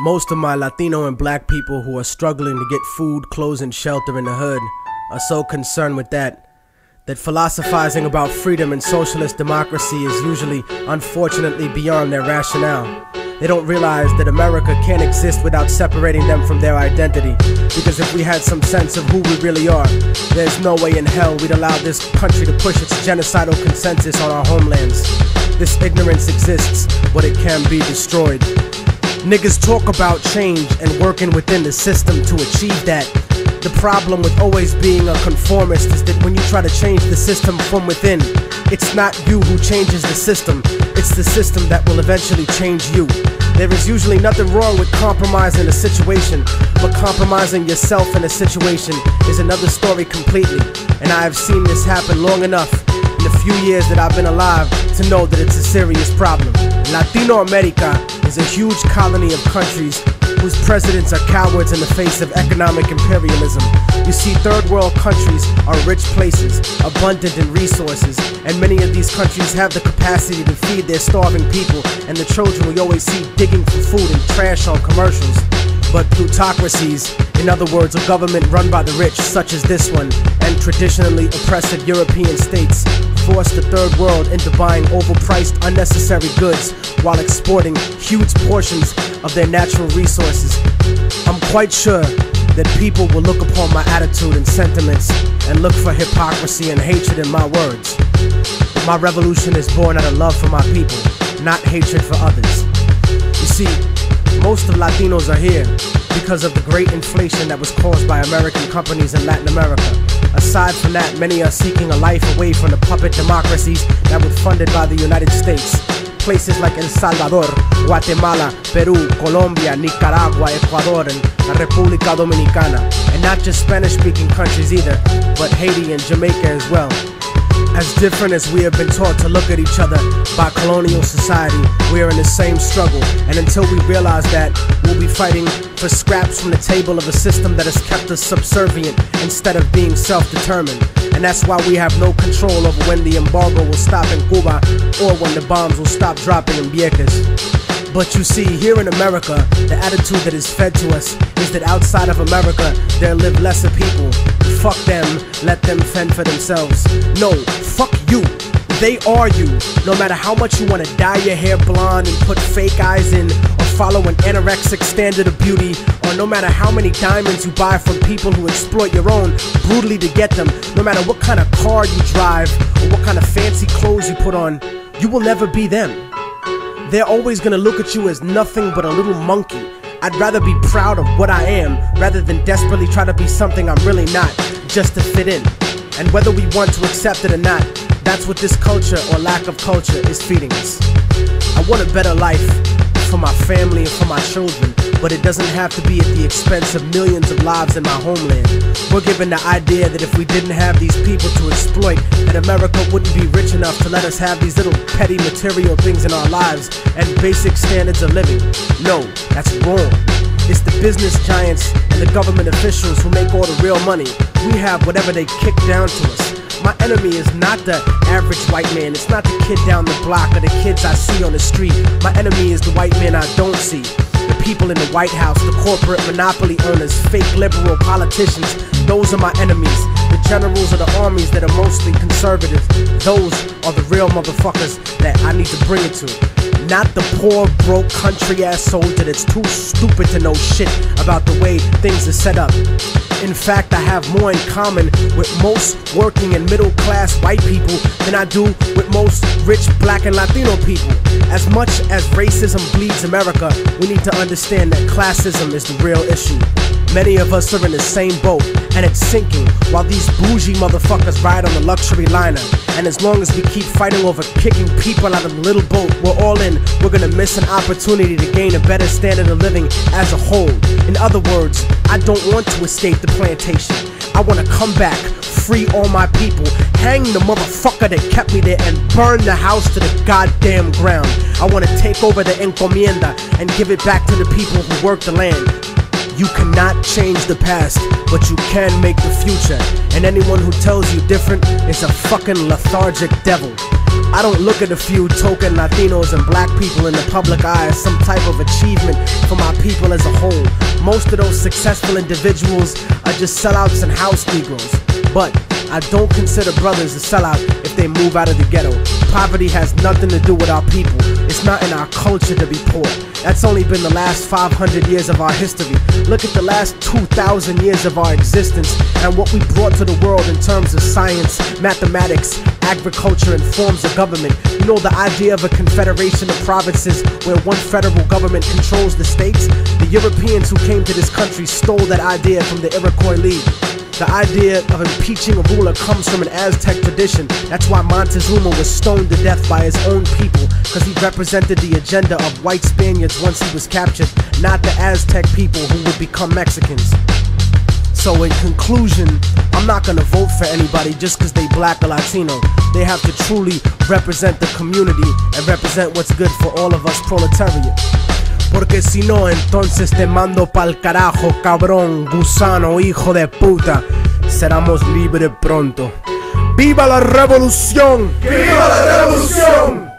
Most of my Latino and black people who are struggling to get food, clothes, and shelter in the hood are so concerned with that philosophizing about freedom and socialist democracy is usually, unfortunately, beyond their rationale. They don't realize that America can't exist without separating them from their identity. Because if we had some sense of who we really are, there's no way in hell we'd allow this country to push its genocidal consensus on our homelands. This ignorance exists, but it can be destroyed. Niggas talk about change and working within the system to achieve that. The problem with always being a conformist is that when you try to change the system from within, it's not you who changes the system, it's the system that will eventually change you. There is usually nothing wrong with compromising a situation, but compromising yourself in a situation is another story completely. And I have seen this happen long enough in the few years that I've been alive to know that it's a serious problem. Latino America is a huge colony of countries whose presidents are cowards in the face of economic imperialism. You see, third world countries are rich places, abundant in resources, and many of these countries have the capacity to feed their starving people and the children we always see digging for food and trash on commercials. But plutocracies, in other words, a government run by the rich, such as this one, and traditionally oppressive European states, force the third world into buying overpriced, unnecessary goods while exporting huge portions of their natural resources. I'm quite sure that people will look upon my attitude and sentiments and look for hypocrisy and hatred in my words. But my revolution is born out of love for my people, not hatred for others. You see, most of Latinos are here because of the great inflation that was caused by American companies in Latin America. Aside from that, many are seeking a life away from the puppet democracies that were funded by the United States. Places like El Salvador, Guatemala, Peru, Colombia, Nicaragua, Ecuador, and la República Dominicana. And not just Spanish-speaking countries either, but Haiti and Jamaica as well. As different as we have been taught to look at each other by colonial society, we are in the same struggle. And until we realize that, we'll be fighting for scraps from the table of a system that has kept us subservient instead of being self-determined. And that's why we have no control over when the embargo will stop in Cuba or when the bombs will stop dropping in Vieques. But you see, here in America, the attitude that is fed to us is that outside of America, there live lesser people. Fuck them, let them fend for themselves. No, fuck you. They are you. No matter how much you want to dye your hair blonde and put fake eyes in, or follow an anorexic standard of beauty, or no matter how many diamonds you buy from people who exploit your own brutally to get them, no matter what kind of car you drive or what kind of fancy clothes you put on, you will never be them. They're always gonna look at you as nothing but a little monkey. I'd rather be proud of what I am rather than desperately try to be something I'm really not, just to fit in. And whether we want to accept it or not, that's what this culture or lack of culture is feeding us. I want a better life for my family and for my children, but it doesn't have to be at the expense of millions of lives in my homeland. We're given the idea that if we didn't have these people to exploit, that America wouldn't be rich enough to let us have these little petty material things in our lives and basic standards of living. No, that's wrong. It's the business giants and the government officials who make all the real money. We have whatever they kick down to us. My enemy is not the average white man. It's not the kid down the block or the kids I see on the street. My enemy is the white man I don't see. The people in the White House, the corporate monopoly owners, fake liberal politicians. Those are my enemies. The generals of the armies that are mostly conservative. Those are the real motherfuckers that I need to bring it to. Not the poor, broke, country-ass soldier that's too stupid to know shit about the way things are set up. In fact, I have more in common with most working and middle-class white people than I do with most rich black and Latino people. As much as racism bleeds America, we need to understand that classism is the real issue. Many of us are in the same boat, and it's sinking, while these bougie motherfuckers ride on the luxury liner. And as long as we keep fighting over kicking people out of the little boat we're all in, we're gonna miss an opportunity to gain a better standard of living as a whole. In other words, I don't want to escape the plantation. I want to come back, free all my people, hang the motherfucker that kept me there, and burn the house to the goddamn ground. I want to take over the encomienda and give it back to the people who work the land. You cannot change the past, but you can make the future. And anyone who tells you different is a fucking lethargic devil. I don't look at a few token Latinos and black people in the public eye as some type of achievement for my people as a whole. Most of those successful individuals are just sellouts and house Negroes. But I don't consider brothers a sellout if they move out of the ghetto. Poverty has nothing to do with our people. It's not in our culture to be poor. That's only been the last 500 years of our history. Look at the last 2,000 years of our existence and what we brought to the world in terms of science, mathematics, agriculture, and forms of government. You know, the idea of a confederation of provinces where one federal government controls the states? The Europeans who came to this country stole that idea from the Iroquois League. The idea of impeaching a ruler comes from an Aztec tradition. That's why Montezuma was stoned to death by his own people, because he represented the agenda of white Spaniards once he was captured, not the Aztec people who would become Mexicans. So in conclusion, I'm not gonna vote for anybody just because they black or Latino. They have to truly represent the community and represent what's good for all of us proletariat. Porque si no, entonces te mando pa'l carajo, cabrón, gusano, hijo de puta. Seramos libres pronto. ¡Viva la revolución! ¡Viva la revolución!